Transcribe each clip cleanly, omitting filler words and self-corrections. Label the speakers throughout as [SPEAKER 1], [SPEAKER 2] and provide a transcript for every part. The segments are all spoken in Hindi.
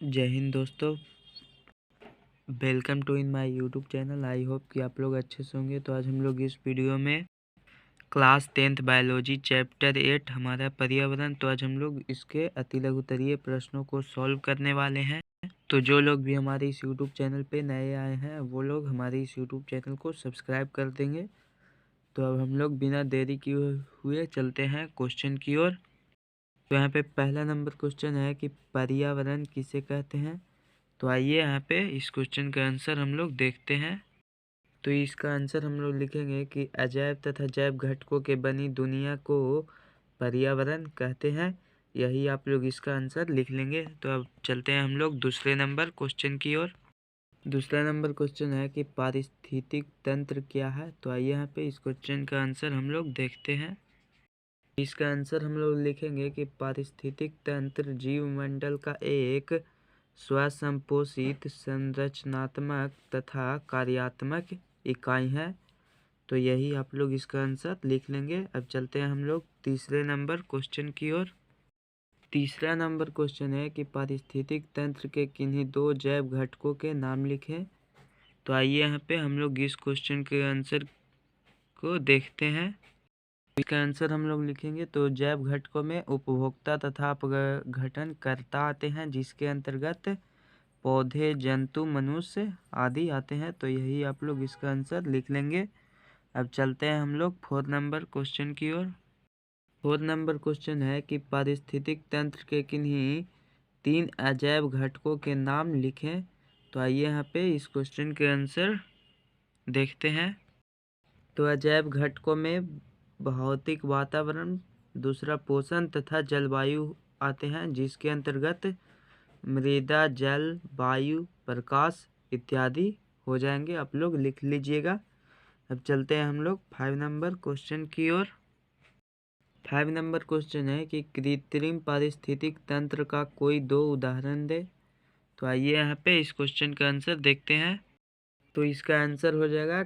[SPEAKER 1] जय हिंद दोस्तों, welcome to in my YouTube channel. I hope कि आप लोग अच्छे से होंगे। तो आज हम लोग इस वीडियो में क्लास 10th बायोलॉजी चैप्टर 8 हमारा पर्यावरण, तो आज हम लोग इसके अति लघुत्तरीय प्रश्नों को सॉल्व करने वाले हैं। तो जो लोग भी हमारे इस यूट्यूब चैनल पे नए आए हैं वो लोग हमारे इस यूट्यूब चैनल को सब्सक्राइब कर देंगे। तो अब हम लोग बिना देरी किए हुए चलते हैं क्वेश्चन की ओर। तो यहाँ पे पहला नंबर क्वेश्चन है कि पर्यावरण किसे कहते हैं। तो आइए यहाँ पे इस क्वेश्चन का आंसर हम लोग देखते हैं। तो इसका आंसर हम लोग लिखेंगे कि अजैव तथा जैव घटकों के बनी दुनिया को पर्यावरण कहते हैं। यही आप लोग इसका आंसर लिख लेंगे। तो अब चलते हैं हम लोग दूसरे नंबर क्वेश्चन की ओर। दूसरा नंबर क्वेश्चन है कि पारिस्थितिक तंत्र क्या है। तो आइए यहाँ पे इस क्वेश्चन का आंसर हम लोग देखते हैं। इसका आंसर हम लोग लिखेंगे कि पारिस्थितिक तंत्र जीवमंडल का एक स्वसंपोषित संरचनात्मक तथा कार्यात्मक इकाई है। तो यही आप लोग इसका आंसर लिख लेंगे। अब चलते हैं हम लोग तीसरे नंबर क्वेश्चन की ओर। तीसरा नंबर क्वेश्चन है कि पारिस्थितिक तंत्र के किन्हीं दो जैव घटकों के नाम लिखें। तो आइए यहाँ पे हम लोग इस क्वेश्चन के आंसर को देखते हैं। इसका आंसर हम लोग लिखेंगे तो जैव घटकों में उपभोक्ता तथा अपघटनकर्ता आते हैं, जिसके अंतर्गत पौधे, जंतु, मनुष्य आदि आते हैं। तो यही आप लोग इसका आंसर लिख लेंगे। अब चलते हैं हम लोग 4 नंबर क्वेश्चन की ओर। 4 नंबर क्वेश्चन है कि पारिस्थितिक तंत्र के किन्हीं 3 अजैव घटकों के नाम लिखें। तो आइए यहाँ पे इस क्वेश्चन के आंसर देखते हैं। तो अजैव घटकों में भौतिक वातावरण, दूसरा पोषण तथा जलवायु आते हैं, जिसके अंतर्गत मृदा, जल, वायु, प्रकाश इत्यादि हो जाएंगे। आप लोग लिख लीजिएगा। अब चलते हैं हम लोग 5 नंबर क्वेश्चन की ओर। 5 नंबर क्वेश्चन है कि कृत्रिम पारिस्थितिक तंत्र का कोई दो उदाहरण दे। तो आइए यहाँ पे इस क्वेश्चन का आंसर देखते हैं। तो इसका आंसर हो जाएगा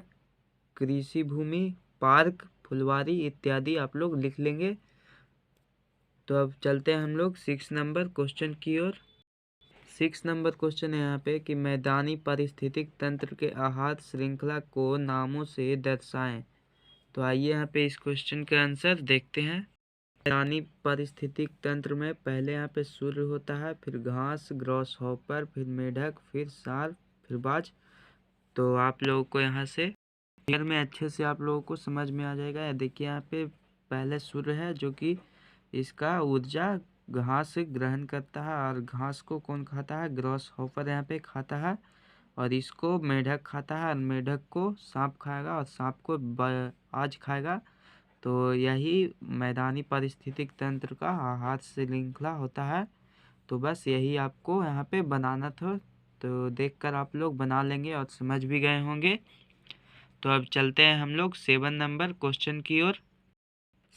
[SPEAKER 1] कृषि भूमि, पार्क, फुलवारी इत्यादि आप लोग लिख लेंगे। तो अब चलते हैं हम लोग 6 नंबर क्वेश्चन की ओर। 6 नंबर क्वेश्चन है यहाँ पे कि मैदानी पारिस्थितिक तंत्र के आहार श्रृंखला को नामों से दर्शाएं। तो आइए यहाँ पे इस क्वेश्चन का आंसर देखते हैं। मैदानी पारिस्थितिक तंत्र में पहले यहाँ पे सूर्य होता है, फिर घास, ग्रॉस हॉपर, फिर मेढक, फिर सार, फिर बाज। तो आप लोगों को यहाँ से क्लियर में अच्छे से आप लोगों को समझ में आ जाएगा। देखिए यहाँ पे पहले सूर्य है जो कि इसका ऊर्जा घास से ग्रहण करता है, और घास को कौन खाता है, ग्रॉस हॉपर यहाँ पे खाता है, और इसको मेढक खाता है, और मेढक को सांप खाएगा, और सांप को आज खाएगा। तो यही मैदानी पारिस्थितिक तंत्र का आहार श्रृंखला होता है। तो बस यही आपको यहाँ पे बनाना था। तो देखकर आप लोग बना लेंगे और समझ भी गए होंगे। तो अब चलते हैं हम लोग 7 नंबर क्वेश्चन की ओर।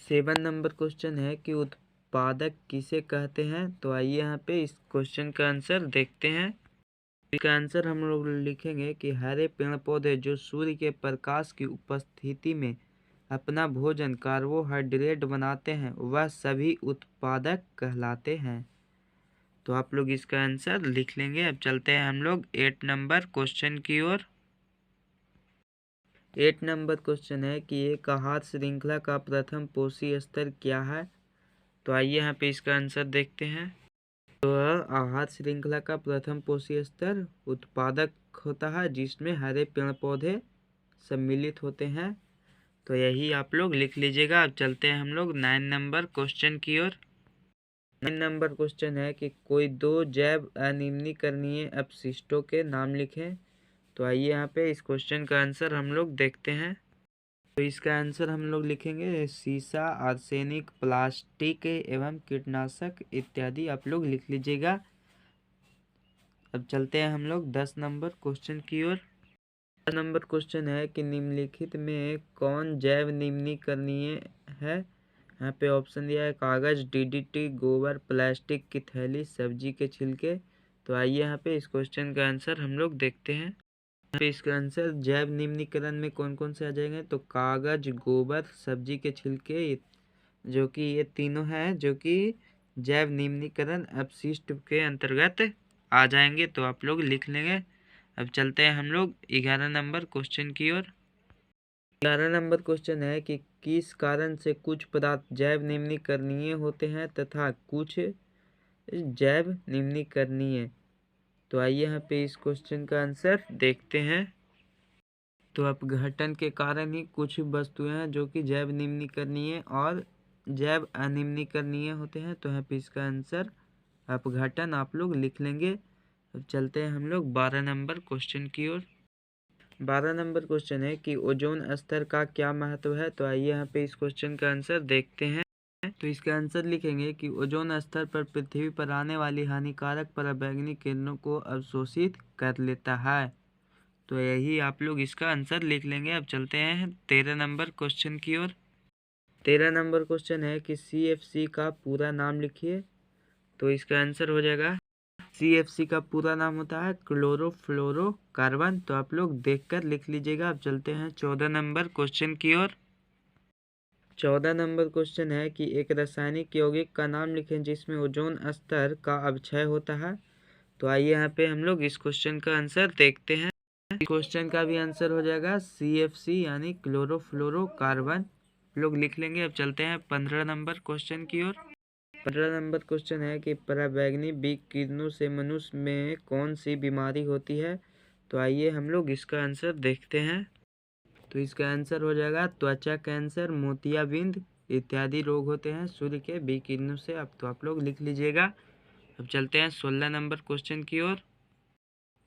[SPEAKER 1] 7 नंबर क्वेश्चन है कि उत्पादक किसे कहते हैं। तो आइए यहाँ पे इस क्वेश्चन का आंसर देखते हैं। इसका आंसर हम लोग लिखेंगे कि हरे पेड़ पौधे जो सूर्य के प्रकाश की उपस्थिति में अपना भोजन कार्बोहाइड्रेट बनाते हैं वह सभी उत्पादक कहलाते हैं। तो आप लोग इसका आंसर लिख लेंगे। अब चलते हैं हम लोग 8 नंबर क्वेश्चन की ओर। 8 नंबर क्वेश्चन है कि एक आहार श्रृंखला का प्रथम पोषी स्तर क्या है। तो आइए यहाँ पे इसका आंसर देखते हैं। तो आहार श्रृंखला का प्रथम पोषी स्तर उत्पादक होता है, जिसमें हरे पेड़ पौधे सम्मिलित होते हैं। तो यही आप लोग लिख लीजिएगा। अब चलते हैं हम लोग 9 नंबर क्वेश्चन की ओर। 9 नंबर क्वेश्चन है कि कोई दो जैव अनिम्नीकरणीय अपशिष्टों के नाम लिखें। तो आइए यहाँ पे इस क्वेश्चन का आंसर हम लोग देखते हैं। तो इसका आंसर हम लोग लिखेंगे सीसा, आर्सेनिक, प्लास्टिक एवं कीटनाशक इत्यादि आप लोग लिख लीजिएगा। अब चलते हैं हम लोग 10 नंबर क्वेश्चन की ओर। 10 नंबर क्वेश्चन है कि निम्नलिखित में कौन जैव निम्नीकरणीय है। यहाँ पे ऑप्शन दिया है कागज, डीडीटी, गोबर, प्लास्टिक की थैली, सब्जी के छिलके। तो आइए यहाँ पे इस क्वेश्चन का आंसर हम लोग देखते हैं। यहाँ पे इसका आंसर जैव निम्नीकरण में कौन कौन से आ जाएंगे। तो कागज, गोबर, सब्जी के छिलके, जो कि ये तीनों हैं जो कि जैव निम्नीकरण अपशिष्ट के अंतर्गत आ जाएंगे तो आप लोग लिख लेंगे। अब चलते हैं हम लोग 11 नंबर क्वेश्चन की ओर। 11 नंबर क्वेश्चन है कि किस कारण से कुछ पदार्थ जैव निम्नीकरणीय होते हैं तथा कुछ जैव निम्नीकरणीय। तो आइए यहाँ पे इस क्वेश्चन का आंसर देखते हैं। तो अपघटन के कारण ही कुछ वस्तुएं हैं जो कि जैव निम्नीकरणीय और जैव अनिम्नीकरणीय होते हैं। तो यहाँ पे इसका आंसर अपघटन आप लोग लिख लेंगे। अब चलते हैं हम लोग 12 नंबर क्वेश्चन की ओर। 12 नंबर क्वेश्चन है कि ओजोन स्तर का क्या महत्व है। तो आइए यहाँ पे इस क्वेश्चन का आंसर देखते हैं। तो इसका आंसर लिखेंगे कि ओजोन स्तर पर पृथ्वी पर आने वाली हानिकारक पराबैंगनी किरणों को अवशोषित कर लेता है। तो यही आप लोग इसका आंसर लिख लेंगे। अब चलते हैं 13 नंबर क्वेश्चन की ओर। 13 नंबर क्वेश्चन है कि CFC का पूरा नाम लिखिए। तो इसका आंसर हो जाएगा CFC का पूरा नाम होता है क्लोरोफ्लोरोकार्बन। तो आप लोग देखकर लिख लीजिएगा। अब चलते हैं 14 नंबर क्वेश्चन की ओर। 14 नंबर क्वेश्चन है कि एक रासायनिक यौगिक का नाम लिखें जिसमें ओजोन स्तर का अवक्षय होता है। तो आइए यहाँ पे हम लोग इस क्वेश्चन का आंसर देखते हैं। इस क्वेश्चन का भी आंसर हो जाएगा CFC यानी क्लोरोफ्लोरोकार्बन लोग लिख लेंगे। अब चलते हैं 15 नंबर क्वेश्चन की ओर। 15 नंबर क्वेश्चन है कि पराबैंगनी विकिरणों से मनुष्य में कौन सी बीमारी होती है। तो आइए हम लोग इसका आंसर देखते हैं। तो इसका आंसर हो जाएगा त्वचा कैंसर, मोतियाबिंद इत्यादि रोग होते हैं सूर्य के विकिरणों से। अब तो आप लोग लिख लीजिएगा। अब चलते हैं 16 नंबर क्वेश्चन की ओर।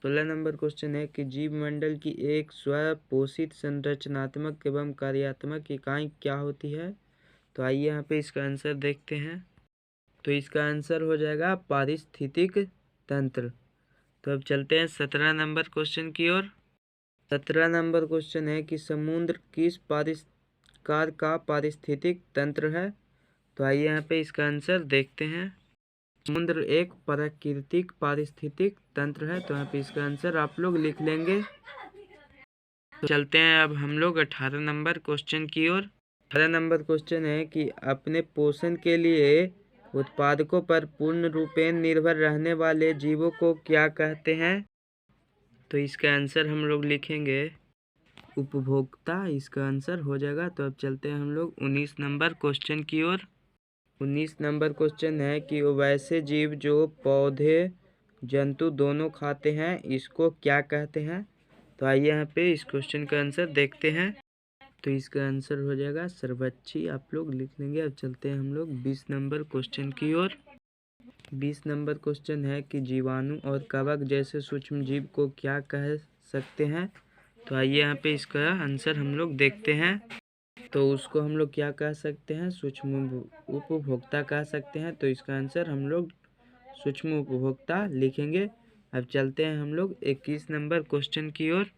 [SPEAKER 1] 16 नंबर क्वेश्चन है कि जीव मंडल की एक स्वपोषित संरचनात्मक एवं कार्यात्मक इकाई क्या होती है। तो आइए यहाँ पे इसका आंसर देखते हैं। तो इसका आंसर हो जाएगा पारिस्थितिक तंत्र। तो अब चलते हैं 17 नंबर क्वेश्चन की ओर। 17 नंबर क्वेश्चन है कि समुद्र किस प्रकार का पारिस्थितिक तंत्र है। तो आइए यहाँ पे इसका आंसर देखते हैं। समुद्र एक प्राकृतिक पारिस्थितिक तंत्र है। तो यहाँ पे इसका आंसर आप लोग लिख लेंगे। तो चलते हैं अब हम लोग 18 नंबर क्वेश्चन की ओर। 18 नंबर क्वेश्चन है कि अपने पोषण के लिए उत्पादकों पर पूर्ण रूपेण निर्भर रहने वाले जीवों को क्या कहते हैं। तो इसका आंसर हम लोग लिखेंगे उपभोक्ता। इसका आंसर हो जाएगा। तो अब चलते हैं हम लोग 19 नंबर क्वेश्चन की ओर। 19 नंबर क्वेश्चन है कि वैसे जीव जो पौधे जंतु दोनों खाते हैं इसको क्या कहते हैं। तो आइए यहाँ पे इस क्वेश्चन का आंसर देखते हैं। तो इसका आंसर हो जाएगा सर्वच्छी आप लोग लिख लेंगे। अब चलते हैं हम लोग 20 नंबर क्वेश्चन की ओर। 20 नंबर क्वेश्चन है कि जीवाणु और कवक जैसे सूक्ष्म जीव को क्या कह सकते हैं। तो आइए यहाँ पे इसका आंसर हम लोग देखते हैं। तो उसको हम लोग क्या कह सकते हैं, सूक्ष्म उपभोक्ता कह सकते हैं। तो इसका आंसर हम लोग सूक्ष्म उपभोक्ता लिखेंगे। अब चलते हैं हम लोग 21 नंबर क्वेश्चन की ओर।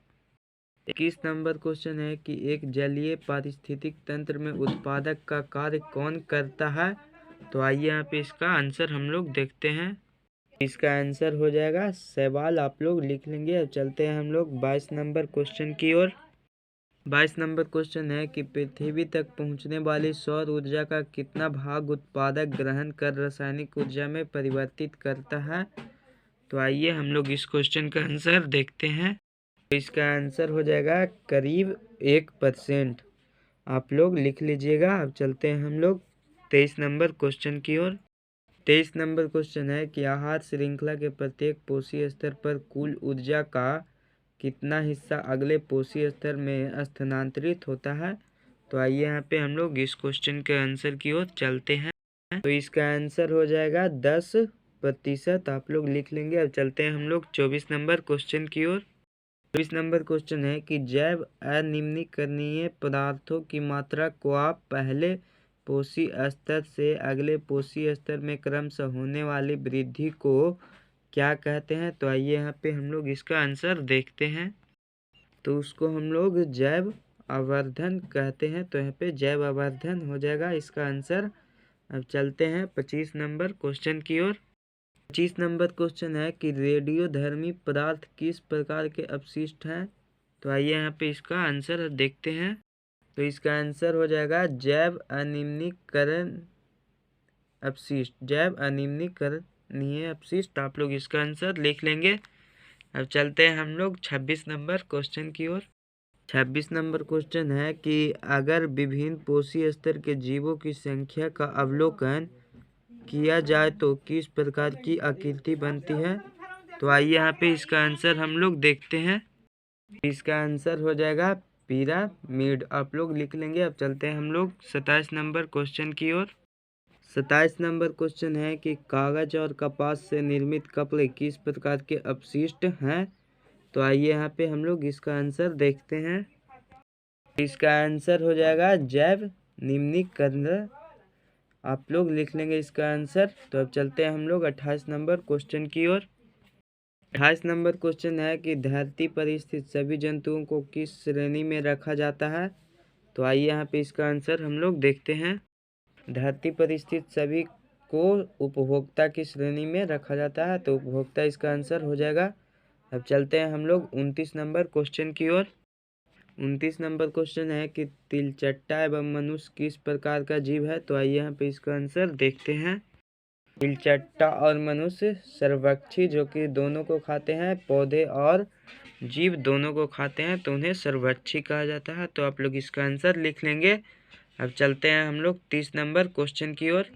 [SPEAKER 1] 21 नंबर क्वेश्चन है कि एक जलीय पारिस्थितिक तंत्र में उत्पादक का कार्य कौन करता है। तो आइए यहाँ पे इसका आंसर हम लोग देखते हैं। इसका आंसर हो जाएगा शैवाल आप लोग लिख लेंगे। अब चलते हैं हम लोग 22 नंबर क्वेश्चन की ओर। 22 नंबर क्वेश्चन है कि पृथ्वी तक पहुंचने वाली सौर ऊर्जा का कितना भाग उत्पादक ग्रहण कर रासायनिक ऊर्जा में परिवर्तित करता है। तो आइए हम लोग इस क्वेश्चन का आंसर देखते हैं। तो इसका आंसर हो जाएगा करीब 1%। आप लोग लिख लीजिएगा। अब चलते हैं हम लोग 23 नंबर क्वेश्चन की ओर। 23 नंबर क्वेश्चन है कि आहार श्रृंखला के प्रत्येक पोषी स्तर पर कुल ऊर्जा का कितना हिस्सा अगले पोषी स्तर में स्थानांतरित होता है। तो आइए यहाँ पे हम लोग इस क्वेश्चन के आंसर की ओर चलते हैं। तो इसका आंसर हो जाएगा 10%। आप लोग लिख लेंगे। अब चलते हैं हम लोग 24 नंबर क्वेश्चन की ओर। 24 नंबर क्वेश्चन है कि जैव अनिम्नीकरणीय पदार्थों की मात्रा को आप पहले पोषी स्तर से अगले पोषी स्तर में क्रमशः होने वाली वृद्धि को क्या कहते हैं। तो आइए यहाँ पे हम लोग इसका आंसर देखते हैं। तो उसको हम लोग जैव आवर्धन कहते हैं। तो यहाँ पे जैव आवर्धन हो जाएगा इसका आंसर। अब चलते हैं 25 नंबर क्वेश्चन की ओर। 25 नंबर क्वेश्चन है कि रेडियोधर्मी पदार्थ किस प्रकार के अपशिष्ट हैं। तो आइए यहाँ पे इसका आंसर देखते हैं। तो इसका आंसर हो जाएगा जैव अनिम्नीकरण अपशिष्ट। जैव अनिम्नीकरण नहीं है अपशिष्ट, आप लोग इसका आंसर लिख लेंगे। अब चलते हैं हम लोग 26 नंबर क्वेश्चन की ओर। 26 नंबर क्वेश्चन है कि अगर विभिन्न पोषी स्तर के जीवों की संख्या का अवलोकन किया जाए तो किस प्रकार की आकृति बनती है। तो आइए यहाँ पे इसका आंसर हम लोग देखते हैं। इसका आंसर हो जाएगा पिरामिड, आप लोग लिख लेंगे। अब चलते हैं हम लोग 27 नंबर क्वेश्चन की ओर। 27 नंबर क्वेश्चन है कि कागज और कपास से निर्मित कपड़े किस प्रकार के अपशिष्ट हैं। तो आइए यहाँ पे हम लोग इसका आंसर देखते हैं। इसका आंसर हो जाएगा जैव निम्नीकरण, आप लोग लिख लेंगे इसका आंसर। तो अब चलते हैं हम लोग 28 नंबर क्वेश्चन की ओर। 28 नंबर क्वेश्चन है कि धरती पर स्थित सभी जंतुओं को किस श्रेणी में रखा जाता है। तो आइए यहाँ पे इसका आंसर हम लोग देखते हैं। धरती पर स्थित सभी को उपभोक्ता की श्रेणी में रखा जाता है, तो उपभोक्ता इसका आंसर हो जाएगा। अब चलते हैं हम लोग 29 नंबर क्वेश्चन की ओर। 29 नंबर क्वेश्चन है कि तिलचट्टा एवं मनुष्य किस प्रकार का जीव है। तो आइए यहाँ पे इसका आंसर देखते हैं। तिलचट्टा और मनुष्य सर्वभक्षी, जो कि दोनों को खाते हैं, पौधे और जीव दोनों को खाते हैं, तो उन्हें सर्वभक्षी कहा जाता है। तो आप लोग इसका आंसर लिख लेंगे। अब चलते हैं हम लोग 30 नंबर क्वेश्चन की ओर।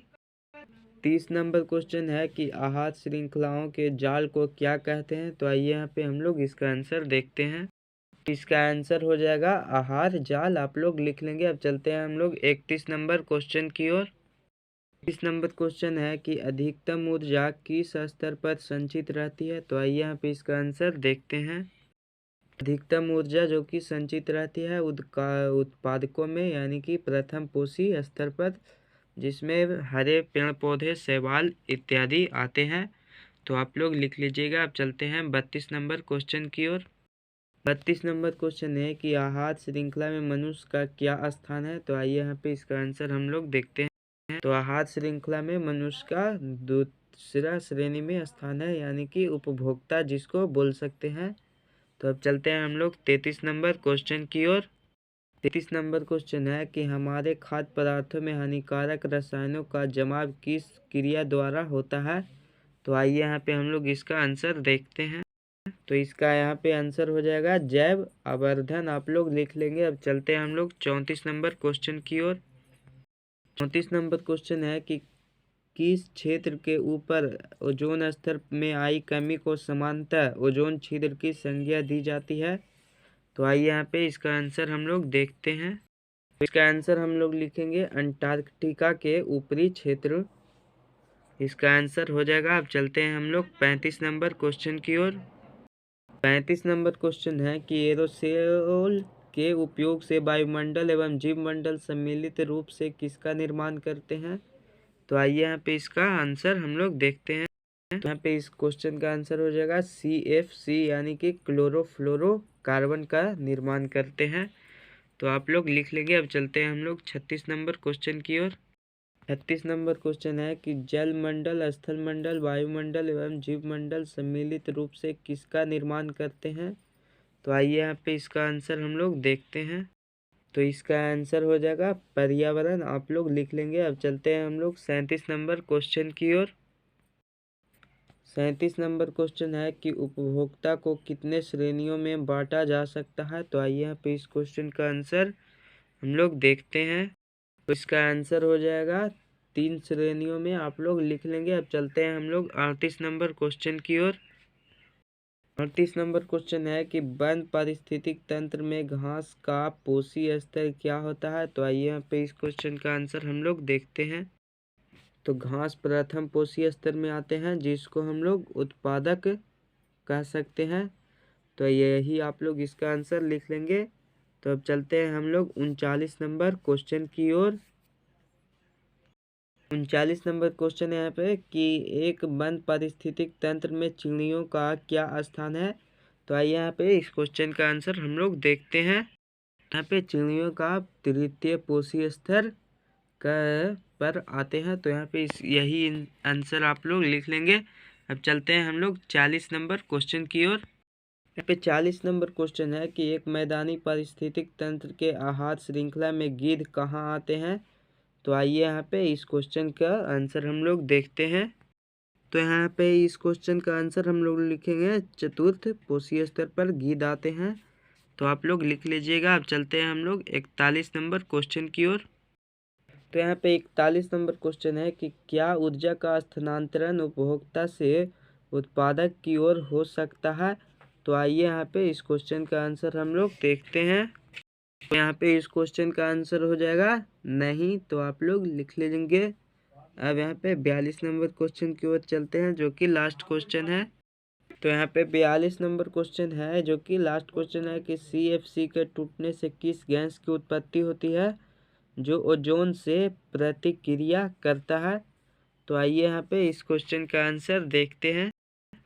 [SPEAKER 1] 30 नंबर क्वेश्चन है कि आहार श्रृंखलाओं के जाल को क्या कहते हैं। तो आइए यहाँ पे हम लोग इसका आंसर देखते हैं। इसका आंसर हो जाएगा आहार जाल, आप लोग लिख लेंगे। अब चलते हैं हम लोग 31 नंबर क्वेश्चन की ओर। 31 नंबर क्वेश्चन है कि अधिकतम ऊर्जा किस स्तर पर संचित रहती है। तो आइए यहाँ पे इसका आंसर देखते हैं। अधिकतम ऊर्जा जो कि संचित रहती है उत्पादकों में, यानी कि प्रथम पोषी स्तर पर, जिसमें हरे पेड़ पौधे शैवाल इत्यादि आते हैं। तो आप लोग लिख लीजिएगा। अब चलते हैं 32 नंबर क्वेश्चन की ओर। 32 नंबर क्वेश्चन है कि आहार श्रृंखला में मनुष्य का क्या स्थान है। तो आइए यहाँ पे इसका आंसर हम लोग देखते हैं। तो आहार श्रृंखला में मनुष्य का दूसरा श्रेणी में स्थान है, यानी कि उपभोक्ता जिसको बोल सकते हैं। तो अब चलते हैं हम लोग 33 नंबर क्वेश्चन की ओर। 33 नंबर क्वेश्चन है कि हमारे खाद्य पदार्थों में हानिकारक रसायनों का जमाव किस क्रिया द्वारा होता है। तो आइए यहाँ पे हम लोग इसका आंसर देखते हैं। तो इसका यहाँ पे आंसर हो जाएगा जैव आवर्धन, आप लोग लिख लेंगे। अब चलते हैं हम लोग 34 नंबर क्वेश्चन की ओर। 34 नंबर क्वेश्चन है कि किस क्षेत्र के ऊपर ओजोन स्तर में आई कमी को समानतः ओजोन छिद्र की संज्ञा दी जाती है। तो आइए यहाँ पे इसका आंसर हम लोग देखते हैं। तो इसका आंसर हम लोग लिखेंगे अंटार्कटिका के ऊपरी क्षेत्र, इसका आंसर हो जाएगा। अब चलते हैं हम लोग 35 नंबर क्वेश्चन की ओर। 35 नंबर क्वेश्चन है कि एरोसोल के उपयोग से वायुमंडल एवं जीवमंडल सम्मिलित रूप से किसका निर्माण करते हैं। तो आइए यहाँ पे इसका आंसर हम लोग देखते हैं। तो यहाँ पे इस क्वेश्चन का आंसर हो जाएगा CFC, यानी कि क्लोरोफ्लोरोकार्बन का निर्माण करते हैं। तो आप लोग लिख लेंगे। अब चलते हैं हम लोग 36 नंबर क्वेश्चन की ओर। 36 नंबर क्वेश्चन है कि जलमंडल, स्थलमंडल, वायुमंडल एवं जीवमंडल सम्मिलित रूप से किसका निर्माण करते हैं। तो आइए यहाँ पे इसका आंसर हम लोग देखते हैं। तो इसका आंसर हो जाएगा पर्यावरण, आप लोग लिख लेंगे। अब चलते हैं हम लोग 37 नंबर क्वेश्चन की ओर। 37 नंबर क्वेश्चन है कि उपभोक्ता को कितने श्रेणियों में बांटा जा सकता है। तो आइए यहाँ पे इस क्वेश्चन का आंसर हम लोग देखते हैं। तो इसका आंसर हो जाएगा 3 श्रेणियों में, आप लोग लिख लेंगे। अब चलते हैं हम लोग 38 नंबर क्वेश्चन की ओर। 38 नंबर क्वेश्चन है कि वन पारिस्थितिक तंत्र में घास का पोषी स्तर क्या होता है। तो आइए यहाँ पे इस क्वेश्चन का आंसर हम लोग देखते हैं। तो घास प्रथम पोषी स्तर में आते हैं, जिसको हम लोग उत्पादक कह सकते हैं। तो यही आप लोग इसका आंसर लिख लेंगे। तो अब चलते हैं हम लोग 39 नंबर क्वेश्चन की ओर। 39 नंबर क्वेश्चन है यहाँ पे कि एक बंद पारिस्थितिक तंत्र में चिड़ियों का क्या स्थान है। तो आइए यहाँ पे इस क्वेश्चन का आंसर हम लोग देखते हैं। यहाँ पे चिड़ियों का तृतीय पोषी स्तर पर आते हैं। तो यहाँ पे यही आंसर आप लोग लिख लेंगे। अब चलते हैं हम लोग 40 नंबर क्वेश्चन की ओर। यहाँ पे 40 नंबर क्वेश्चन है कि एक मैदानी पारिस्थितिक तंत्र के आहार श्रृंखला में गिद्ध कहाँ आते हैं। तो आइए यहाँ पे इस क्वेश्चन का आंसर हम लोग देखते हैं। तो यहाँ पे इस क्वेश्चन का आंसर हम लोग लिखेंगे चतुर्थ पोषी स्तर पर गीध आते हैं। तो आप लोग लिख लीजिएगा। अब चलते हैं हम लोग 41 नंबर क्वेश्चन की ओर। तो यहाँ पे 41 नंबर क्वेश्चन है कि क्या ऊर्जा का स्थानांतरण उपभोक्ता से उत्पादक की ओर हो सकता है। तो आइए यहाँ पे इस क्वेश्चन का आंसर हम लोग देखते हैं। तो यहाँ पे इस क्वेश्चन का आंसर हो जाएगा नहीं। तो आप लोग लिख लीजिए। अब यहाँ पे 42 नंबर क्वेश्चन की ओर चलते हैं जो कि लास्ट क्वेश्चन है। तो यहाँ पे 42 नंबर क्वेश्चन है जो कि लास्ट क्वेश्चन है कि CFC के टूटने से किस गैस की उत्पत्ति होती है जो ओजोन से प्रतिक्रिया करता है। तो आइए यहाँ पे इस क्वेश्चन का आंसर देखते हैं।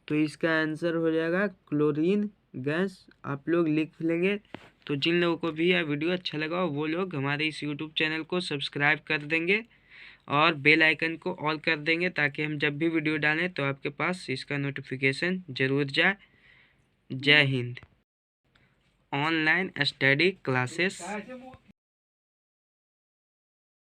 [SPEAKER 1] तो इसका आंसर हो जाएगा क्लोरीन गैस। आप लोग लिख लेंगे। तो जिन लोगों को भी यह वीडियो अच्छा लगा वो लोग हमारे इस यूट्यूब चैनल को सब्सक्राइब कर देंगे और बेल आइकन को ऑल कर देंगे ताकि हम जब भी वीडियो डालें तो आपके पास इसका नोटिफिकेशन जरूर जाए। जय हिंद। Online study classes